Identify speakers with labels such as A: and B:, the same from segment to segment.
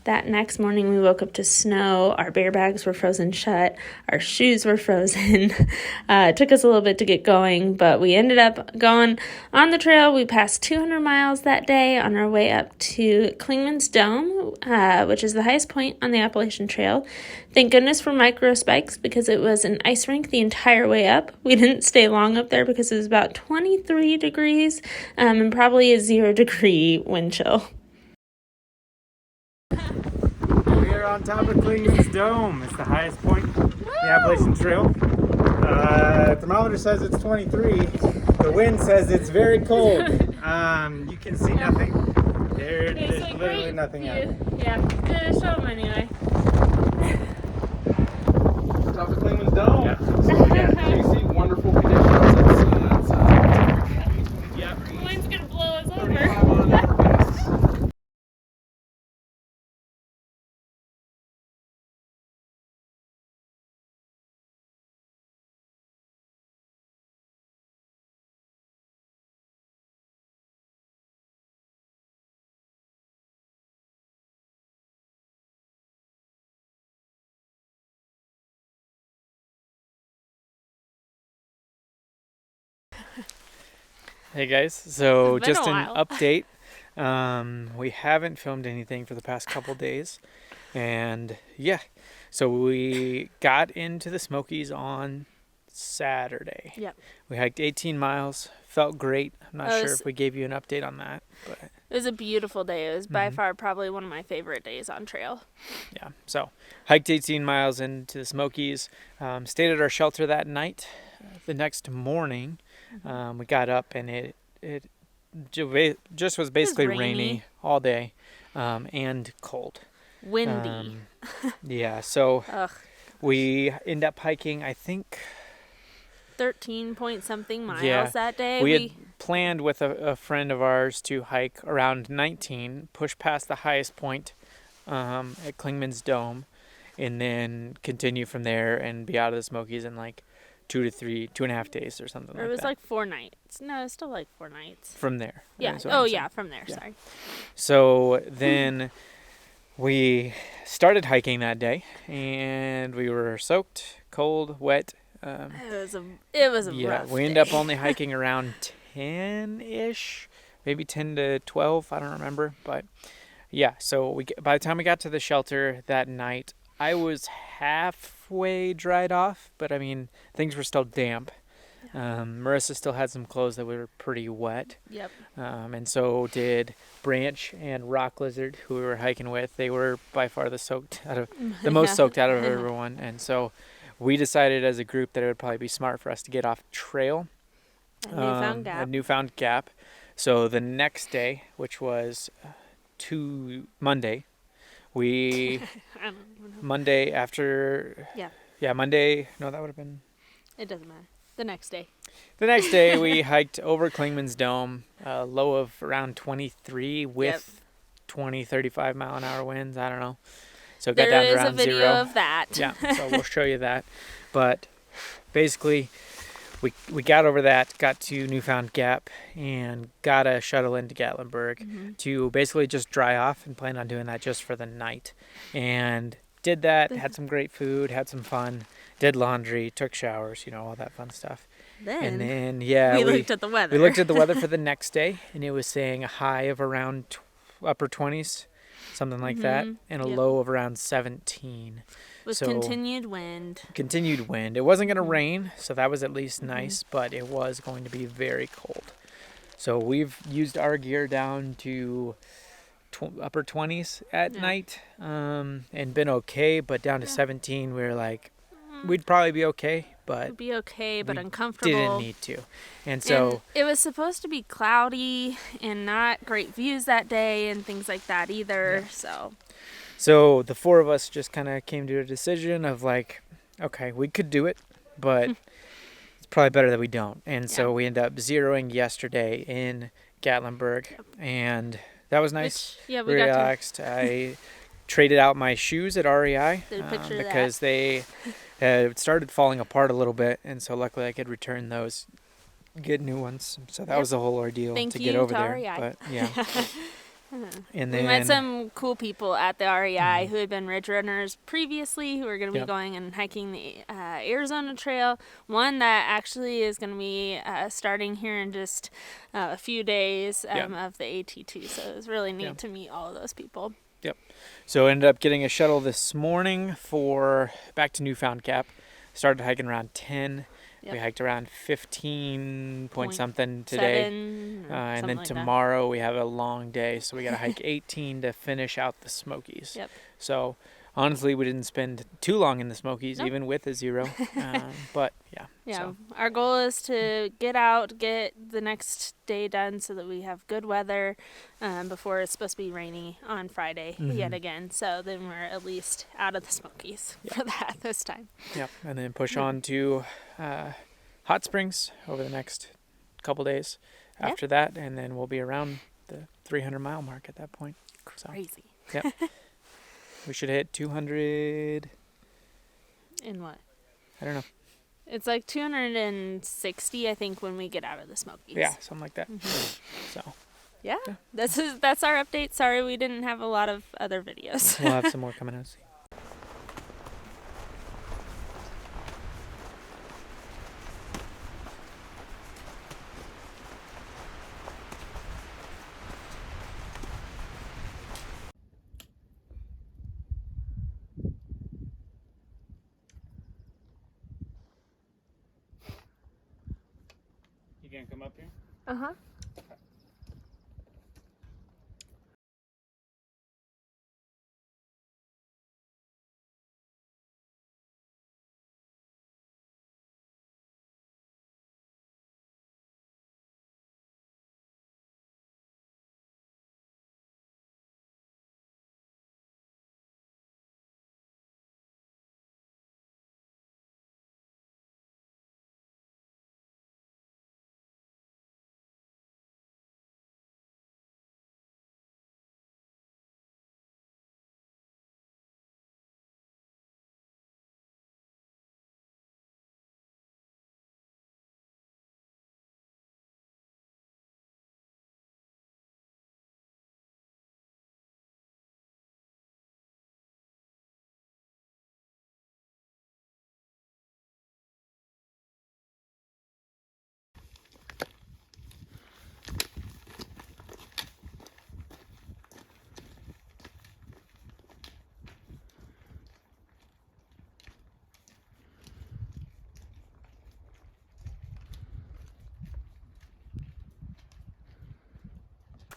A: That next morning, we woke up to snow. Our bear bags were frozen shut. Our shoes were frozen. It took us a little bit to get going, but we ended up going on the trail. We passed 200 miles that day on our way up to Klingman's Dome, which is the highest point on the Appalachian Trail. Thank goodness for micro spikes because it was an ice rink the entire way up. We didn't stay long up there because it was about 23 degrees and probably a 0-degree wind chill.
B: We are on top of Klingman's Dome. It's the highest point in the Appalachian Trail. Thermometer says it's 23. The wind says it's very cold. You can see nothing. There's like literally nothing out.
A: Yeah, show them anyway.
C: Top of Klingman's Dome.
B: Yeah.
C: So you see wonderful conditions.
A: Yeah, the wind's gonna blow us
C: 35 on an overcast.
B: Hey guys, so
A: It's been
B: just
A: a
B: an
A: while.
B: update. We haven't filmed anything for the past couple days, and yeah, so we got into the Smokies on Saturday.
A: Yep.
B: We hiked 18 miles, felt great. I'm not sure if we gave you an update on that, but
A: It was a beautiful day. It was by far probably one of my favorite days on trail.
B: yeah, so hiked 18 miles into the Smokies, stayed at our shelter that night. The next morning, we got up and it just was basically rainy all day, and cold.
A: Windy.
B: Yeah, so
A: Ugh.
B: we end up hiking, I think,
A: 13 point something miles
B: Yeah.
A: that day.
B: we had planned with a friend of ours to hike around 19, push past the highest point at Klingman's Dome, and then continue from there and be out of the Smokies in like 2.5 days or something
A: Or
B: like
A: it was
B: that.
A: like 4 nights. No, it's still like 4 nights.
B: From there.
A: Yeah.
B: is what
A: Oh,
B: I'm saying.
A: yeah, from there.
B: Yeah.
A: Sorry.
B: So then we started hiking that day, and we were soaked, cold, wet.
A: It was a
B: Yeah,
A: rough
B: we ended
A: day.
B: up only hiking around 10-ish, maybe 10 to 12, I don't remember. But yeah, so by the time we got to the shelter that night, I was halfway dried off, but I mean, things were still damp. Marissa still had some clothes that were pretty wet.
A: Yep.
B: And so did Branch and Rock Lizard, who we were hiking with. They were by far the most soaked out of everyone. And so we decided as a group that it would probably be smart for us to get off trail.
A: A
B: newfound gap. So the next day, which was Monday, we
A: I don't even know.
B: Monday after Monday. No, that would have been.
A: It doesn't matter. The next day.
B: The next day, we hiked over Klingman's Dome, a low of around 23 with 20, 35 mile an hour winds. I don't know. So it got down to around 0.
A: There is a video of that.
B: Yeah, so we'll show you that. But basically, we got over that, got to Newfound Gap, and got a shuttle into Gatlinburg to basically just dry off and plan on doing that just for the night. And did that, had some great food, had some fun, did laundry, took showers, all that fun stuff.
A: Then
B: we
A: looked at the weather.
B: We looked at the weather for the next day, and it was saying a high of around upper 20s, something like that, and a low of around 17.
A: With continued wind.
B: Continued wind. It wasn't going to rain, so that was at least nice, but it was going to be very cold. So we've used our gear down to upper 20s at night, and been okay, but down to 17, we were like, we'd probably be okay, but
A: It'd be okay, but uncomfortable.
B: Didn't need to. And so
A: and it was supposed to be cloudy and not great views that day and things like that either.
B: So the four of us just kind of came to a decision of like, okay, we could do it, but it's probably better that we don't. And so we ended up zeroing yesterday in Gatlinburg, and that was nice.
A: We
B: relaxed. I traded out my shoes at REI because they had started falling apart a little bit, and so luckily I could return those, get new ones. So that was the whole ordeal to get over there.
A: REI.
B: But yeah. And
A: We
B: then
A: met some cool people at the REI who had been ridge runners previously, who are going to be
B: Yep.
A: going and hiking the Arizona Trail. One that actually is going to be starting here in just a few days of the AT2. So it was really neat to meet all of those people.
B: Yep. So ended up getting a shuttle this morning for back to Newfound Gap. Started hiking around 10.
A: Yep.
B: We hiked around 15 point something
A: 7
B: today.
A: or
B: And
A: something
B: then
A: like
B: tomorrow we have a long day, so we got to hike 18 to finish out the Smokies.
A: Yep.
B: So honestly, we didn't spend too long in the Smokies,
A: Nope.
B: even with a 0. But yeah.
A: Yeah,
B: So.
A: our goal is to get out, get the next day done so that we have good weather before it's supposed to be rainy on Friday yet again. So then we're at least out of the Smokies for that this time.
B: Yep. And then push on to Hot Springs over the next couple days after that, and then we'll be around the 300-mile mark at that point.
A: Crazy.
B: So, yep. We should hit 200.
A: In what?
B: I don't know.
A: It's like 260, I think, when we get out of the Smokies.
B: Yeah, something like that. So
A: yeah, that's our update. Sorry we didn't have a lot of other videos.
B: we'll have some more coming out. You gonna come up here?
A: Uh-huh.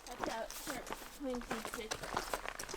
A: Watch out for winky fish.